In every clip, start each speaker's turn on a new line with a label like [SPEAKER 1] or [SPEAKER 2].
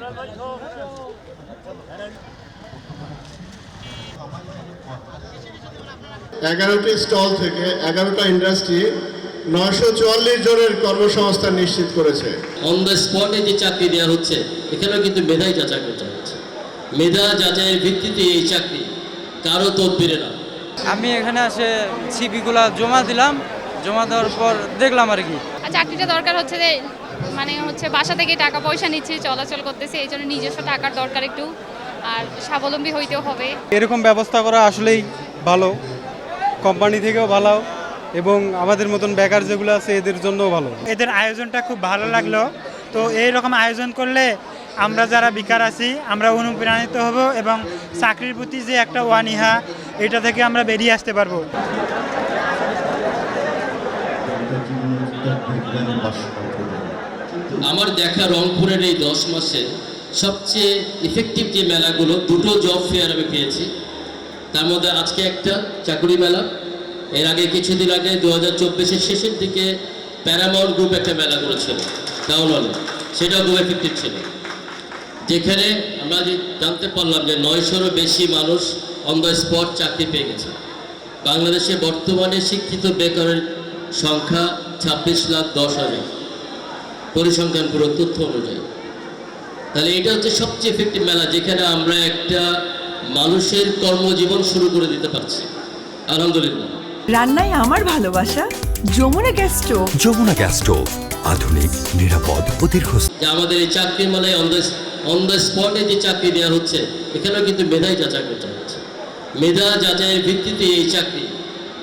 [SPEAKER 1] 11টি stall থেকে 11টা industry 944 জনের কর্মসংস্থান নিশ্চিত করেছে।
[SPEAKER 2] অন দ্য স্পটে যে চাকরি দেওয়া হচ্ছে, এখানেও কিন্তু মেধাই যাচাই করতে হচ্ছে। মেধা যাচাইয়ের ভিত্তিতে এই চাকরি, কারো তদবিরে না।
[SPEAKER 3] আমি এখানে এসে সিভিগুলো জমা দিলাম, জমা দেওয়ার পর দেখলাম আর কি
[SPEAKER 4] চাকরিটা দরকার হচ্ছে যে মানে হচ্ছে বাসা থেকে টাকা পয়সা নিচ্ছি, চলাচল করতেছি, এই জন্য নিজস্ব টাকার দরকার একটু, আর স্বাবলম্বী হইতেও হবে।
[SPEAKER 3] এরকম ব্যবস্থা করা আসলেই ভালো, কোম্পানি থেকেও ভালো এবং আমাদের মতন বেকার যেগুলো আছে এদের জন্যও ভালো।
[SPEAKER 5] এদের আয়োজনটা খুব ভালো লাগলো। তো এইরকম আয়োজন করলে আমরা যারা বেকার আছি আমরা অনুপ্রাণিত হব এবং চাকরির প্রতি যে একটা অনীহা, এটা থেকে আমরা বেরিয়ে আসতে পারবো।
[SPEAKER 2] আমার দেখা রংপুরের এই 10 মাসে সবচেয়ে ইফেক্টিভ যে মেলাগুলো, দুটো জব ফেয়ার আমি পেয়েছি। তার মধ্যে আজকে একটা চাকরি মেলা, এর আগে কিছুদিন আগে 2024-এর শেষের দিকে প্যারামাউন্ট গ্রুপ একটা মেলা করেছিল টাউন হলে, সেটাও খুব এফেক্টিভ ছিল, যেখানে আমরা জানতে পারলাম যে 900-রও বেশি মানুষ অন দ্য স্পট চাকরি পেয়ে গেছে। বাংলাদেশে বর্তমানে শিক্ষিত বেকারের সংখ্যা 26,10,000 পরিসংখ্যান পুরো তথ্য অনুযায়ী। তাহলে এটা হচ্ছে সবচেয়ে এফেক্টিভ মেলা, যেখানে আমরা একটা মানুষের কর্মজীবন শুরু করে দিতে পারছি। আলহামদুলিল্লাহ।
[SPEAKER 6] রান্নায় আমার ভালোবাসা Jamuna gas stove.
[SPEAKER 7] Jamuna gas stove, আধুনিক, নিরাপদ ও দীর্ঘস্থায়ী।
[SPEAKER 2] যে আমাদের এই চাকরি মেলায় অন দ্য স্পটে যে চাকরি দেওয়া হচ্ছে, এখানেও কিন্তু মেধাই যাচাই করতে হচ্ছে। মেধা যাচাইয়ের ভিত্তিতে এই চাকরি,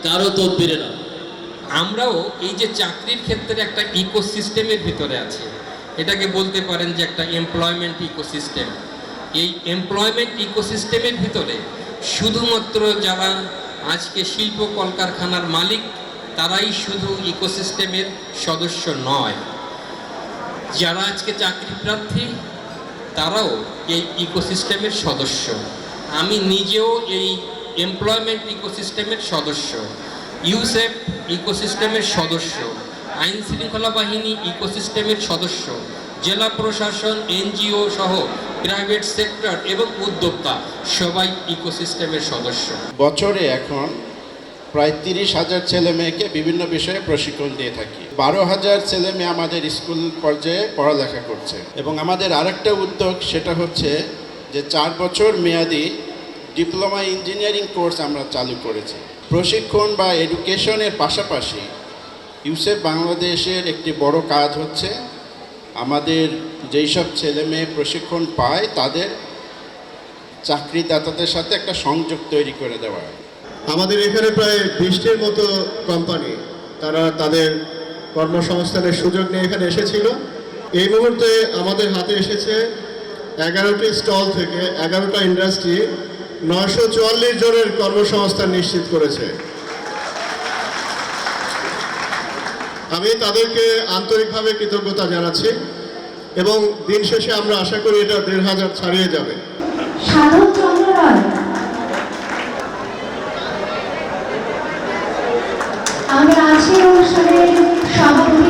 [SPEAKER 2] কারো তদবিরে না।
[SPEAKER 8] আমরাও এই যে চাকরির ক্ষেত্রে একটা ইকোসিস্টেমের ভিতরে আছি, এটাকে বলতে পারেন যে একটা এমপ্লয়মেন্ট ইকোসিস্টেম। এই এমপ্লয়মেন্ট ইকোসিস্টেমের ভিতরে শুধুমাত্র যারা আজকে শিল্প কলকারখানার মালিক তারাই শুধু ইকোসিস্টেমের সদস্য নয়, যারা আজকে চাকরি প্রার্থী তারাও এই ইকোসিস্টেমের সদস্য। আমি নিজেও এই এমপ্লয়মেন্ট ইকোসিস্টেমের সদস্য, ইউসেফ ইকোসিস্টেমের সদস্য, আইন শৃঙ্খলা বাহিনী ইকোসিস্টেমের সদস্য, জেলা প্রশাসন, এনজিও সহ প্রাইভেট সেক্টর এবং উদ্যোক্তা সবাই ইকোসিস্টেমের সদস্য।
[SPEAKER 1] বছরে এখন প্রায় 30,000 ছেলে মেয়েকে বিভিন্ন বিষয়ে প্রশিক্ষণ দিয়ে থাকি। 12,000 ছেলে মেয়ে আমাদের স্কুল পর্যায়ে পড়ালেখা করছে। এবং আমাদের আরেকটা উদ্যোগ, সেটা হচ্ছে যে 4 বছর মেয়াদি ডিপ্লোমা ইঞ্জিনিয়ারিং কোর্স আমরা চালু করেছি। প্রশিক্ষণ বা এডুকেশনের পাশাপাশি ইউসেফ বাংলাদেশের একটি বড় কাজ হচ্ছে আমাদের যেই সব ছেলে মেয়ে প্রশিক্ষণ পায় তাদের চাকরিদাতাদের সাথে একটা সংযোগ তৈরি করে দেওয়া। আমাদের এখানে প্রায় 20টির মতো কোম্পানি তারা তাদের কর্মসংস্থানের সুযোগ নিয়ে এখানে এসেছিল। এই মুহূর্তে আমাদের হাতে এসেছে 11টি স্টল থেকে 11টা ইন্ডাস্ট্রি 944 জনের কর্মসংস্থান নিশ্চিত করেছে। আমি তাদেরকে আন্তরিকভাবে কৃতজ্ঞতা জানাচ্ছি এবং দিন শেষে আমরা আশা করি এটা 1,500 ছাড়িয়ে যাবে।
[SPEAKER 6] সাধন চন্দ্র রায়, আমরা আজকের অনুষ্ঠানের সভাপতি।